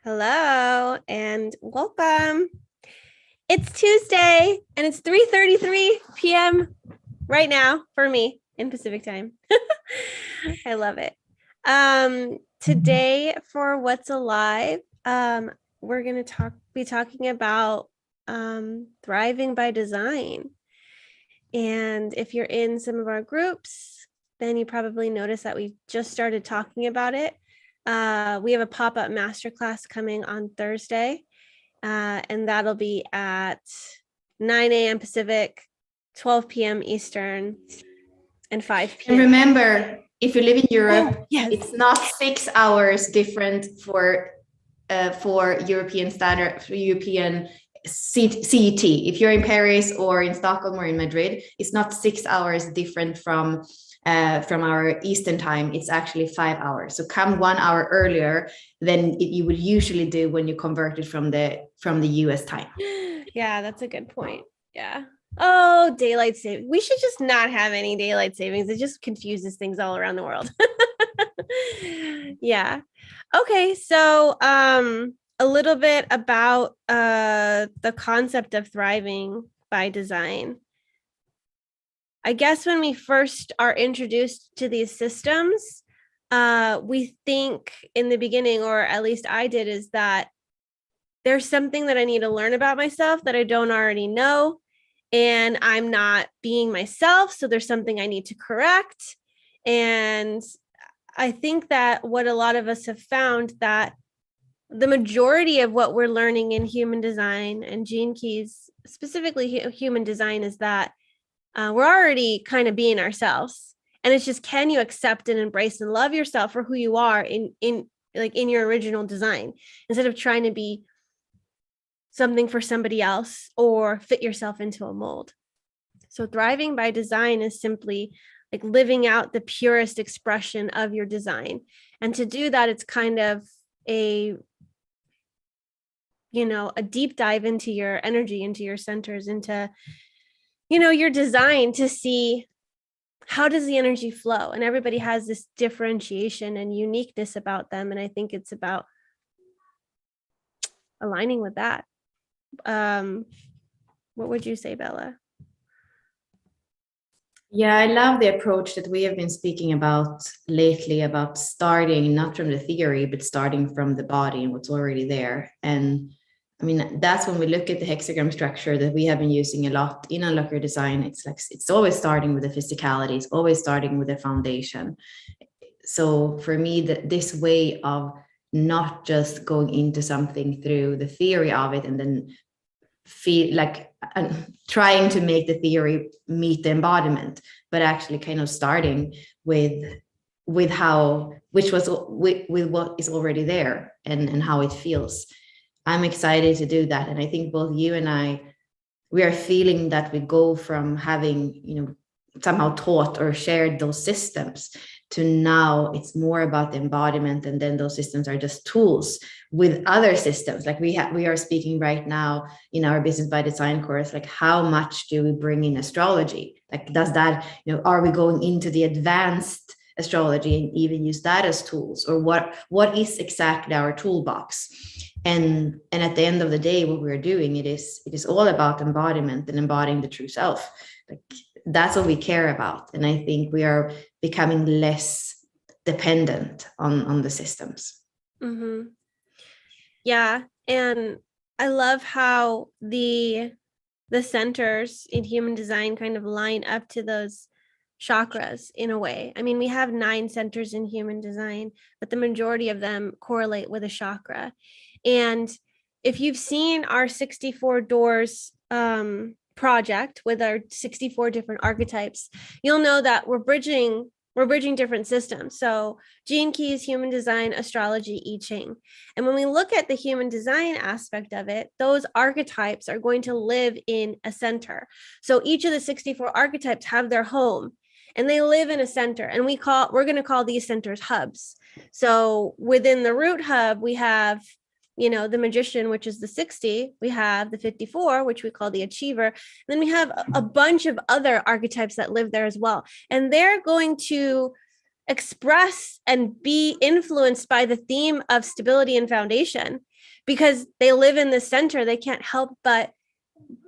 Hello and welcome. It's Tuesday and it's 3:33 p.m. right now for me in Pacific time. I love it. Today for What's Alive, we're going to be talking about thriving by design. And if you're in some of our groups, then you probably noticed that we just started talking about it. We have a pop-up masterclass coming on Thursday, and that'll be at 9 a.m. Pacific, 12 p.m. Eastern, and 5 And p.m. remember, if you live in Europe, Yes. it's not 6 hours different for European standard, for European CET. If you're in Paris or in Stockholm or in Madrid, it's not 6 hours different from our Eastern time. It's actually 5 hours. So come 1 hour earlier than you would usually do when you converted from the US time. Yeah, that's a good point. Yeah. Oh, daylight saving. We should just not have any daylight savings. It just confuses things all around the world. Yeah. Okay, so a little bit about the concept of thriving by design. I guess when we first are introduced to these systems, we think in the beginning, or at least I did, is that there's something that I need to learn about myself that I don't already know, and I'm not being myself, so there's something I need to correct. And I think that what a lot of us have found, that the majority of what we're learning in human design and Gene Keys, specifically human design, is that we're already kind of being ourselves. And it's just, can you accept and embrace and love yourself for who you are in your original design, instead of trying to be something for somebody else or fit yourself into a mold. So thriving by design is simply like living out the purest expression of your design. And to do that, it's kind of a deep dive into your energy, into your centers, into your design, to see how does the energy flow. And everybody has this differentiation and uniqueness about them, and I think it's about aligning with that. What would you say, Bella? Yeah, I love the approach that we have been speaking about lately, about starting not from the theory, but starting from the body and what's already there. And I mean, that's when we look at the hexagram structure that we have been using a lot in Unlocker design. It's like, it's always starting with the physicality, it's always starting with the foundation. So for me, this way of not just going into something through the theory of it and then feel like trying to make the theory meet the embodiment, but actually kind of starting with what is already there and how it feels. I'm excited to do that. And I think both you and I, we are feeling that we go from having, somehow taught or shared those systems to now it's more about the embodiment, and then those systems are just tools with other systems. Like we are speaking right now in our business by design course, like how much do we bring in astrology? Like, does that, are we going into the advanced astrology and even use that as tools, or what is exactly our toolbox? And at the end of the day, what we're doing, it is all about embodiment and embodying the true self. Like, that's what we care about. And I think we are becoming less dependent on the systems. Mm-hmm. Yeah. And I love how the centers in human design kind of line up to those chakras in a way. I mean, we have 9 centers in human design, but the majority of them correlate with a chakra. And if you've seen our 64 doors project with our 64 different archetypes, you'll know that we're bridging different systems. So Gene Keys, human design, astrology, I Ching. And when we look at the human design aspect of it, those archetypes are going to live in a center. So each of the 64 archetypes have their home and they live in a center, and we're going to call these centers hubs. So within the root hub, we have the magician, which is the 60. We have the 54, which we call the achiever. And then we have a bunch of other archetypes that live there as well. And they're going to express and be influenced by the theme of stability and foundation. because they live in the center. They can't help but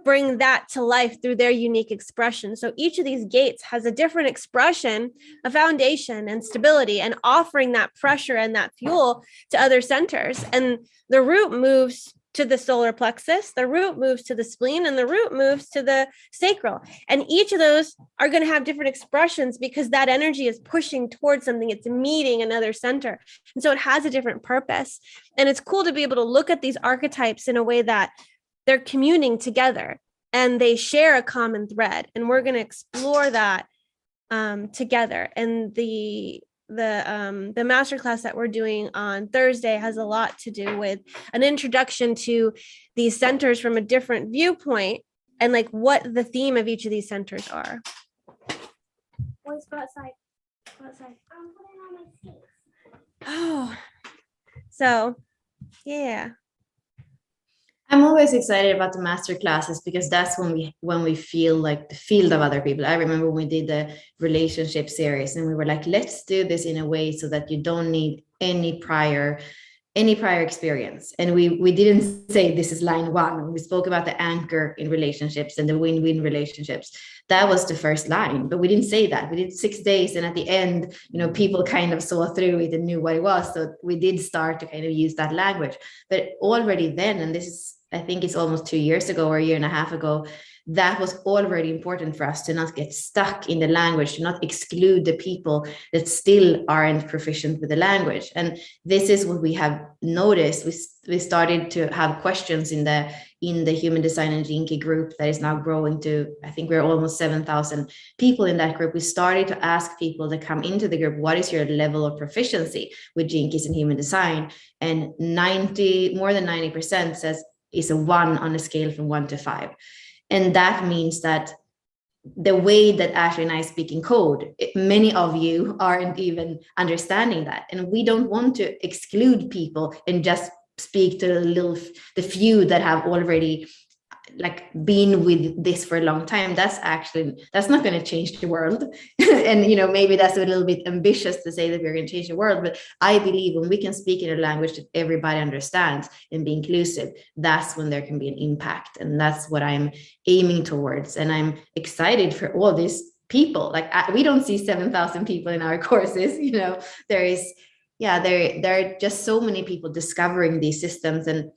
bring that to life through their unique expression. So each of these gates has a different expression, a foundation and stability, and offering that pressure and that fuel to other centers. And the root moves to the solar plexus, the root moves to the spleen, and the root moves to the sacral. And each of those are going to have different expressions because that energy is pushing towards something. It's meeting another center. And so it has a different purpose. And it's cool to be able to look at these archetypes in a way that they're communing together and they share a common thread. And we're going to explore that together. And the masterclass that we're doing on Thursday has a lot to do with an introduction to these centers from a different viewpoint and like what the theme of each of these centers are. Boys, go outside. Go outside. I'm putting on my skates. Oh, so yeah. I'm always excited about the master classes because that's when we feel like the field of other people. I remember when we did the relationship series and we were like, let's do this in a way so that you don't need any prior experience. And we didn't say this is line one. We spoke about the anchor in relationships and the win-win relationships. That was the first line, but we didn't say that. We did 6 days, and at the end, people kind of saw through it and knew what it was. So we did start to kind of use that language. But already then, and this is, I think it's almost 2 years ago or a year and a half ago, that was already important for us to not get stuck in the language, to not exclude the people that still aren't proficient with the language. And this is what we have noticed. We started to have questions in the Human Design and Gene Key group that is now growing to, I think we're almost 7,000 people in that group. We started to ask people that come into the group, what is your level of proficiency with Gene Keys and Human Design? And more than 90% says is a 1 on a scale from 1 to 5. And that means that the way that Ashley and I speak in code, many of you aren't even understanding that. And we don't want to exclude people and just speak to the few that have already been with this for a long time. That's not going to change the world. And maybe that's a little bit ambitious to say that we're going to change the world, but I believe when we can speak in a language that everybody understands and be inclusive, that's when there can be an impact. And that's what I'm aiming towards. And I'm excited for all these people. We don't see 7,000 people in our courses. There are just so many people discovering these systems, and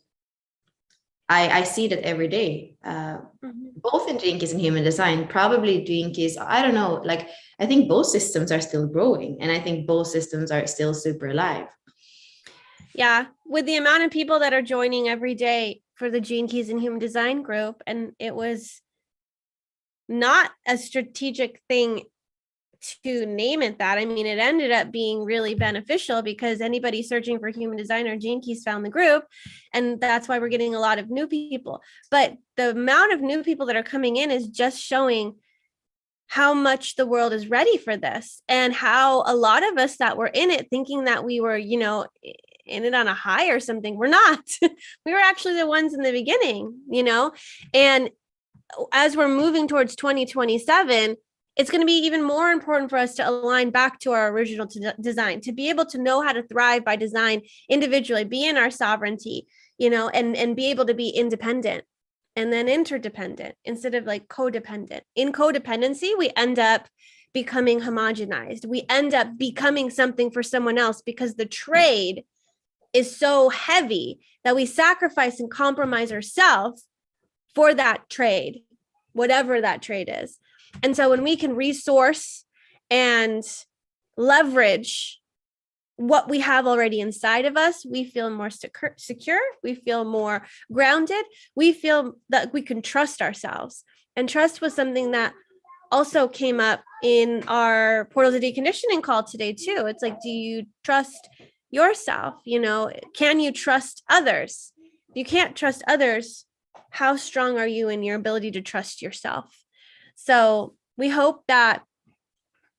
I see that every day, both in Gene Keys and Human Design. Probably Gene Keys, I don't know, I think both systems are still growing, and I think both systems are still super alive. Yeah, with the amount of people that are joining every day for the Gene Keys and Human Design group, and it was not a strategic thing to name it that. I mean, it ended up being really beneficial because anybody searching for human design or Gene Keys found the group. And that's why we're getting a lot of new people. But the amount of new people that are coming in is just showing how much the world is ready for this, and how a lot of us that were in it thinking that we were, in it on a high or something, we're not. We were actually the ones in the beginning, and as we're moving towards 2027, it's going to be even more important for us to align back to our original design, to be able to know how to thrive by design individually, be in our sovereignty, and be able to be independent and then interdependent instead of codependent. In codependency, we end up becoming homogenized. We end up becoming something for someone else because the trade is so heavy that we sacrifice and compromise ourselves for that trade, whatever that trade is. And so when we can resource and leverage what we have already inside of us, we feel more secure, we feel more grounded, we feel that we can trust ourselves. And trust was something that also came up in our Portals of Deconditioning call today too. It's do you trust yourself? Can you trust others? If you can't trust others, how strong are you in your ability to trust yourself? So we hope that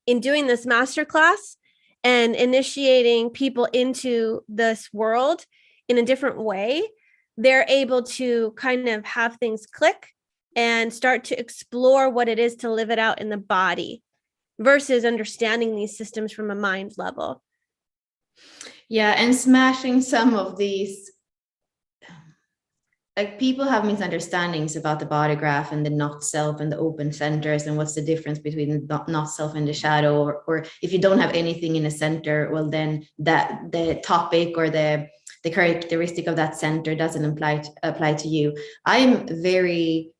in doing this masterclass and initiating people into this world in a different way, they're able to kind of have things click and start to explore what it is to live it out in the body versus understanding these systems from a mind level. Yeah, and smashing some of these like people have misunderstandings about the body graph and the not self and the open centers, and what's the difference between the not self and the shadow, or if you don't have anything in a center, well, then that the topic or the characteristic of that center doesn't apply to you. I'm very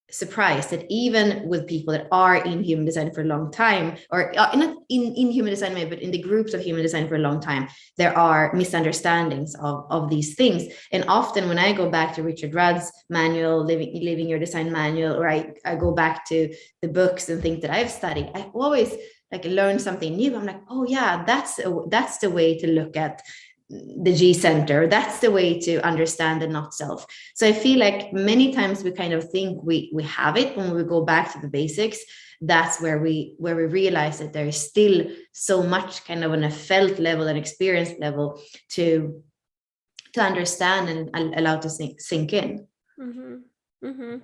surprised that even with people that are in human design for a long time, or not in human design maybe, but in the groups of human design for a long time, there are misunderstandings of these things. And often when I go back to Richard Rudd's manual, living your design manual, or I go back to the books and things that I've studied, I always like learn something new. I'm like, oh yeah, that's the way to look at the G center. That's the way to understand the not self. So I feel like many times we kind of think we have it. When we go back to the basics, that's where we realize that there is still so much kind of on a felt level and experience level to understand and allow to sink in. Mm-hmm. Mm-hmm.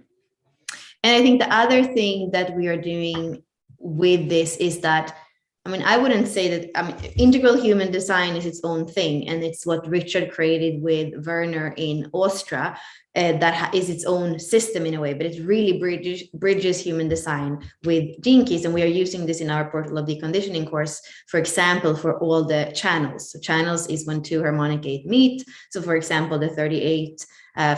And I think the other thing that we are doing with this is that, I mean, I wouldn't say that, I mean, integral human design is its own thing, and it's what Richard created with Werner in Austria. That is its own system in a way, but it really bridges human design with Gene Keys. And we are using this in our Portal of Deconditioning course, for example, for all the channels. So channels is when two harmonic 8 meet. So for example, the 38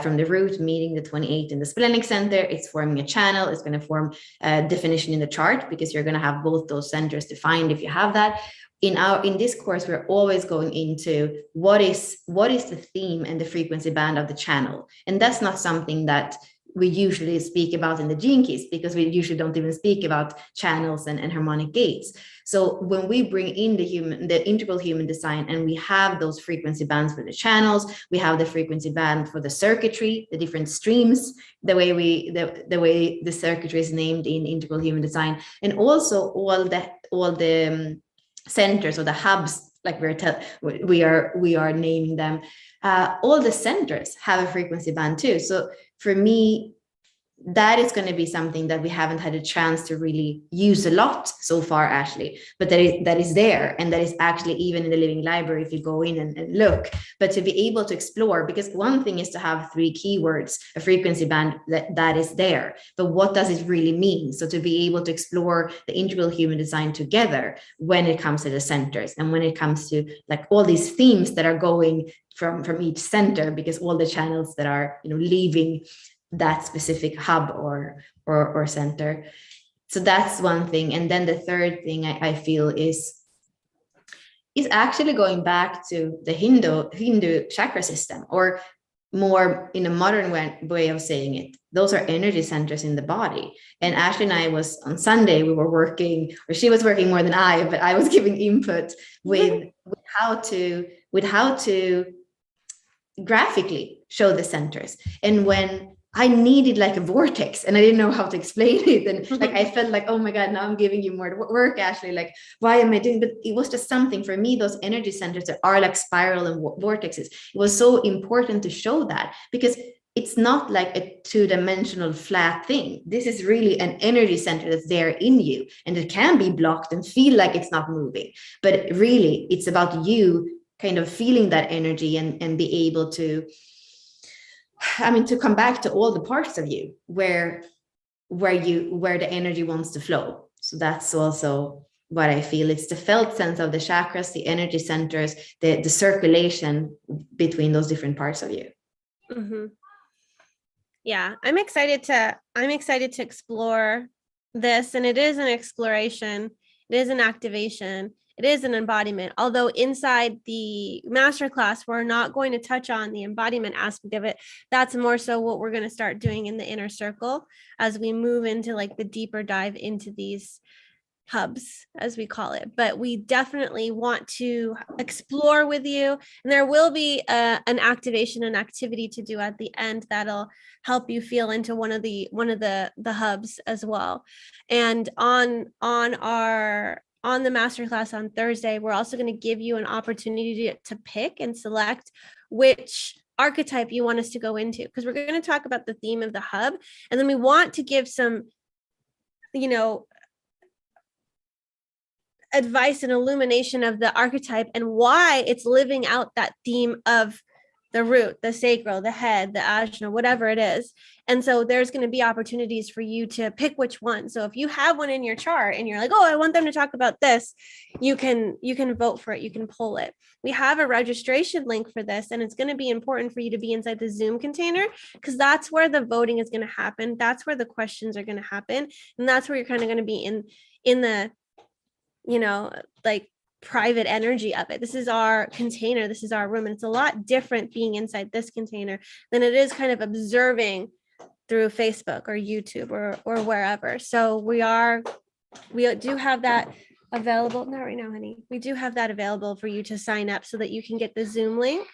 from the root meeting the 28 in the splenic center, it's forming a channel. It's going to form a definition in the chart, because you're going to have both those centers defined if you have that. In this course, we're always going into what is the theme and the frequency band of the channel. And that's not something that we usually speak about in the Gene Keys, because we usually don't even speak about channels and harmonic gates. So when we bring in the integral human design, and we have those frequency bands for the channels, we have the frequency band for the circuitry, the different streams, the way the circuitry is named in integral human design, and also all the centers or the hubs, like we are naming them. All the centers have a frequency band too. So for me, that is going to be something that we haven't had a chance to really use a lot so far, Ashley, but that is there, and that is actually even in the living library if you go in and look. But to be able to explore, because one thing is to have 3 keywords, a frequency band that is there, but what does it really mean? So to be able to explore the integral human design together when it comes to the centers, and when it comes to like all these themes that are going from each center, because all the channels that are leaving that specific hub or center. So that's one thing. And then the third thing I feel is actually going back to the Hindu chakra system, or more in a modern way of saying it, those are energy centers in the body. And Ashley and I was on Sunday, we were working, or she was working more than I, but I was giving input with how to graphically show the centers. And when I needed like a vortex and I didn't know how to explain it. And like, I felt like, oh my God, now I'm giving you more work, Ashley. Like, why am I doing? But it was just something for me, those energy centers that are like spiral and vortexes. It was so important to show that, because it's not like a 2-dimensional flat thing. This is really an energy center that's there in you, and it can be blocked and feel like it's not moving. But really, it's about you kind of feeling that energy and be able to, to come back to all the parts of you where the energy wants to flow. So that's also what I feel. It's the felt sense of the chakras, the energy centers, the circulation between those different parts of you. Mm-hmm. Yeah, I'm excited to explore this, and it is an exploration. It is an activation. It is an embodiment, although inside the masterclass, we're not going to touch on the embodiment aspect of it. That's more so what we're going to start doing in the inner circle as we move into like the deeper dive into these hubs, as we call it. But we definitely want to explore with you, and there will be an activation and activity to do at the end that'll help you feel into one of the hubs as well. And on the masterclass on Thursday, we're also going to give you an opportunity to pick and select which archetype you want us to go into, because we're going to talk about the theme of the hub, and then we want to give some advice and illumination of the archetype and why it's living out that theme of the root, the sacral, the head, the ajna, whatever it is. And so there's going to be opportunities for you to pick which one. So if you have one in your chart and you're like, oh, I want them to talk about this, you can vote for it. You can pull it. We have a registration link for this, and it's going to be important for you to be inside the Zoom container, because that's where the voting is going to happen. That's where the questions are going to happen. And that's where you're kind of going to be in the, like, private energy of it. This is our container. This is our room. And it's a lot different being inside this container than it is kind of observing through Facebook or YouTube or wherever. So we do have that available. Not right now, honey. We do have that available for you to sign up so that you can get the Zoom link.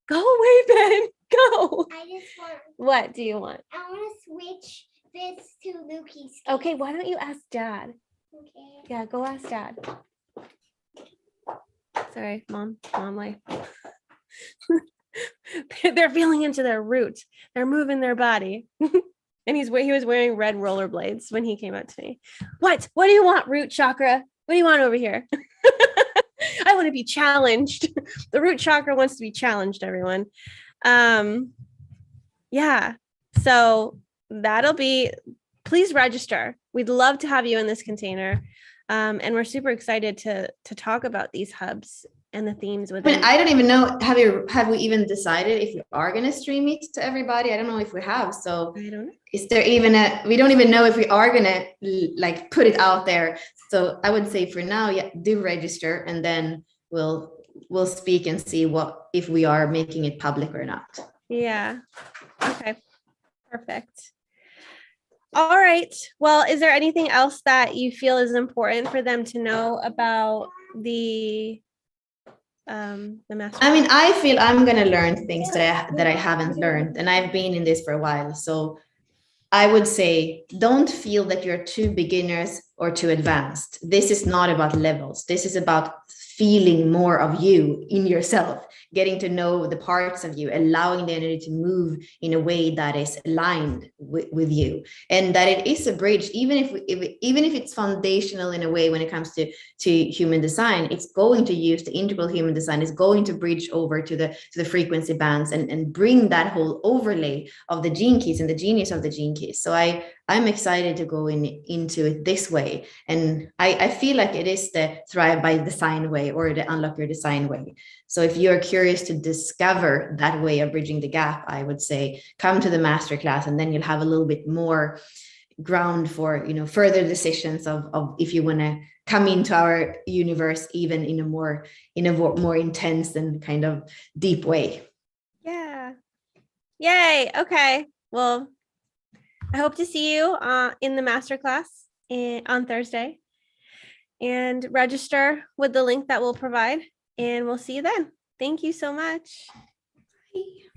Go away, Ben. Go. I just want. What do you want? I want to switch this to Lukey's. Okay, why don't you ask Dad? Okay. Yeah, go ask Dad. Sorry, mom life. They're feeling into their root. They're moving their body. And he was wearing red rollerblades when he came out to me. What do you want, root chakra? What do you want over here? I want to be challenged. The root chakra wants to be challenged, everyone. Yeah. So please register. We'd love to have you in this container. And we're super excited to talk about these hubs and the themes within. I don't even know. Have we even decided if we are going to stream it to everybody? I don't know if we have. So I don't know. Is there even we don't even know if we are going to like put it out there. So I would say for now, yeah, do register, and then we'll speak and see if we are making it public or not. Yeah. Okay. Perfect. All right. Well, is there anything else that you feel is important for them to know about the master? I mean, I feel I'm gonna learn things that I haven't learned, and I've been in this for a while. So I would say, don't feel that you're too beginners or too advanced. This is not about levels. This is about feeling more of you in yourself, getting to know the parts of you, allowing the energy to move in a way that is aligned with you, and that it is a bridge. Even if it's foundational in a way when it comes to human design, it's going to use the integral human design. It's going to bridge over to the frequency bands and bring that whole overlay of the gene keys and the genius of the gene keys. So I'm excited to go into it this way. And I feel like it is the Thrive by Design way, or the Unlock Your Design way. So if you're curious to discover that way of bridging the gap, I would say come to the masterclass, and then you'll have a little bit more ground for further decisions of if you want to come into our universe even in a more intense and kind of deep way. Yeah. Yay. Okay. Well, I hope to see you in the masterclass on Thursday, and register with the link that we'll provide, and we'll see you then. Thank you so much. Bye.